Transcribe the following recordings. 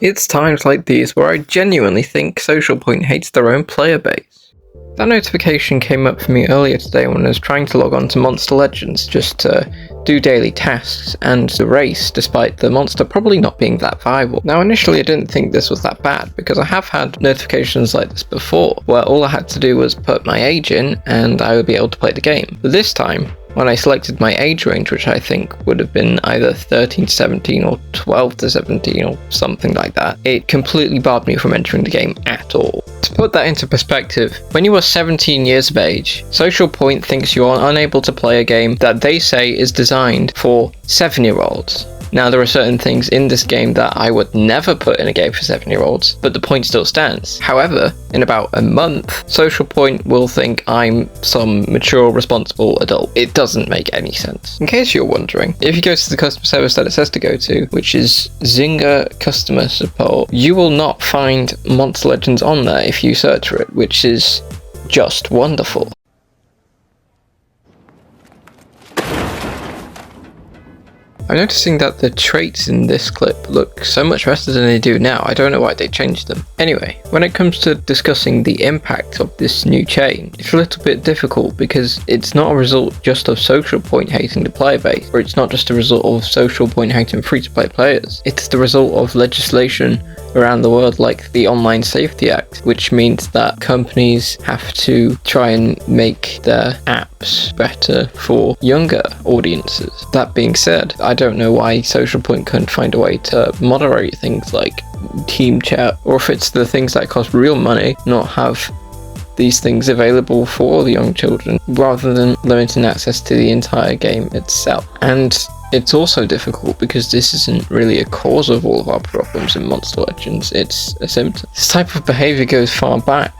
It's times like these where I genuinely think Socialpoint hates their own player base. That notification came up for me earlier today when I was trying to log on to Monster Legends just to do daily tasks and the race, despite the monster probably not being that viable. Now initially I didn't think this was that bad because I have had notifications like this before, where all I had to do was put my age in and I would be able to play the game. But this time, when I selected my age range, which I think would have been either 13 to 17 or 12 to 17 or something like that, it completely barred me from entering the game at all. To put that into perspective, when you are 17 years of age, Socialpoint thinks you are unable to play a game that they say is designed for 7-year-olds. Now there are certain things in this game that I would never put in a game for 7-year-olds, but the point still stands. However, in about a month, Socialpoint will think I'm some mature, responsible adult. It doesn't make any sense. In case you're wondering, if you go to the customer service that it says to go to, which is Zynga Customer Support, you will not find Monster Legends on there if you search for it, which is just wonderful. I'm noticing that the traits in this clip look so much better than they do now. I don't know why they changed them. Anyway, when it comes to discussing the impact of this new change, it's a little bit difficult because it's not a result just of Socialpoint hating the player base, or it's not just a result of Socialpoint hating free-to-play players. It's the result of legislation around the world like the Online Safety Act, which means that companies have to try and make their apps better for younger audiences. That being said, I don't know why Socialpoint couldn't find a way to moderate things like team chat, or if it's the things that cost real money, not have these things available for the young children rather than limiting access to the entire game itself. And it's also difficult because this isn't really a cause of all of our problems in Monster Legends, it's a symptom. This type of behaviour goes far back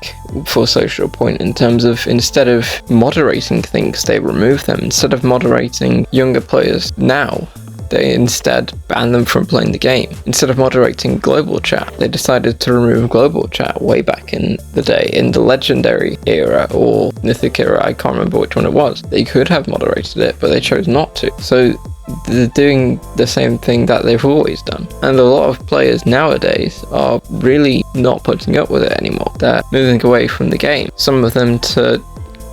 for Socialpoint in terms of, instead of moderating things, they remove them. Instead of moderating younger players now, they instead ban them from playing the game. Instead of moderating global chat, they decided to remove global chat way back in the day, in the Legendary era or Mythic era, I can't remember which one it was. They could have moderated it, but they chose not to. So they're doing the same thing that they've always done. And a lot of players nowadays are really not putting up with it anymore. They're moving away from the game. Some of them to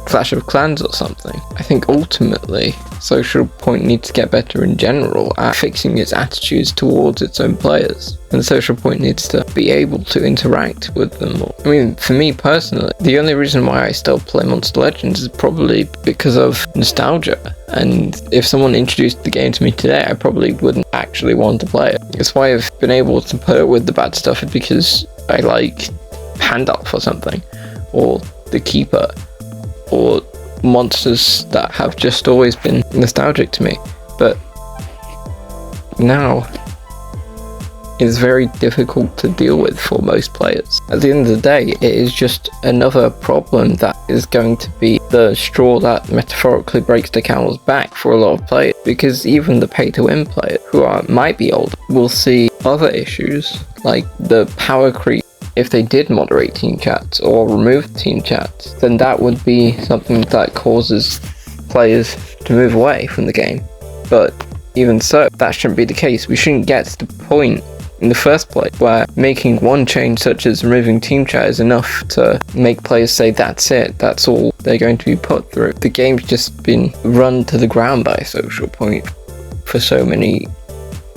Clash of Clans or something. I think ultimately Socialpoint needs to get better in general at fixing its attitudes towards its own players, and Socialpoint needs to be able to interact with them more. I mean, for me personally, the only reason why I still play Monster Legends is probably because of nostalgia, and if someone introduced the game to me today, I probably wouldn't actually want to play it. It's why I've been able to put up with the bad stuff, because I like Pandalf or something, or The Keeper, or monsters that have just always been nostalgic to me. But now it's very difficult to deal with for most players. At the end of the day, it is just another problem that is going to be the straw that metaphorically breaks the camel's back for a lot of players, because even the pay-to-win players who might be older will see other issues like the power creep. If they did moderate team chats or remove team chats, then that would be something that causes players to move away from the game. But even so, that shouldn't be the case. We shouldn't get to the point in the first place where making one change such as removing team chat is enough to make players say that's it, that's all they're going to be put through. The game's just been run to the ground by Socialpoint for so many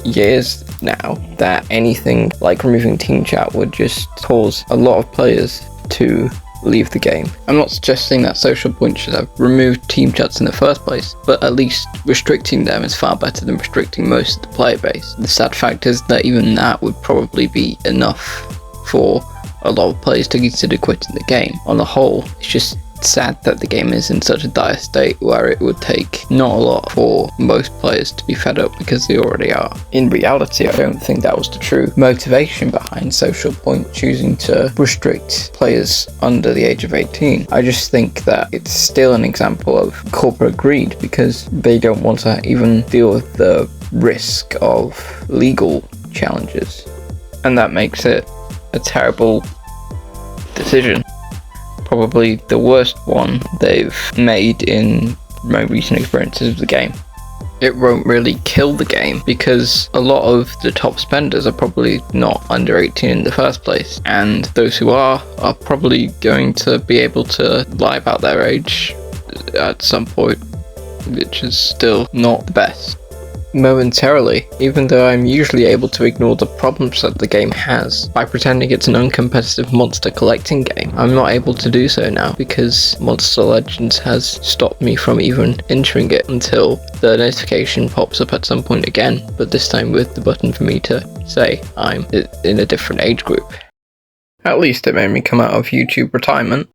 years now that anything like removing team chat would just cause a lot of players to leave the game. I'm not suggesting that Socialpoint should have removed team chats in the first place, but at least restricting them is far better than restricting most of the player base. The sad fact is that even that would probably be enough for a lot of players to consider quitting the game. On the whole, it's just sad that the game is in such a dire state where it would take not a lot for most players to be fed up, because they already are. In reality, I don't think that was the true motivation behind Socialpoint choosing to restrict players under the age of 18. I just think that it's still an example of corporate greed, because they don't want to even deal with the risk of legal challenges, and that makes it a terrible decision. Probably the worst one they've made in my recent experiences of the game. it won't really kill the game, because a lot of the top spenders are probably not under 18 in the first place, and those who are probably going to be able to lie about their age at some point, which is still not the best. Momentarily, even though I'm usually able to ignore the problems that the game has by pretending it's an uncompetitive monster collecting game, I'm not able to do so now because Monster Legends has stopped me from even entering it until the notification pops up at some point again, but this time with the button for me to say I'm in a different age group. At least it made me come out of YouTube retirement.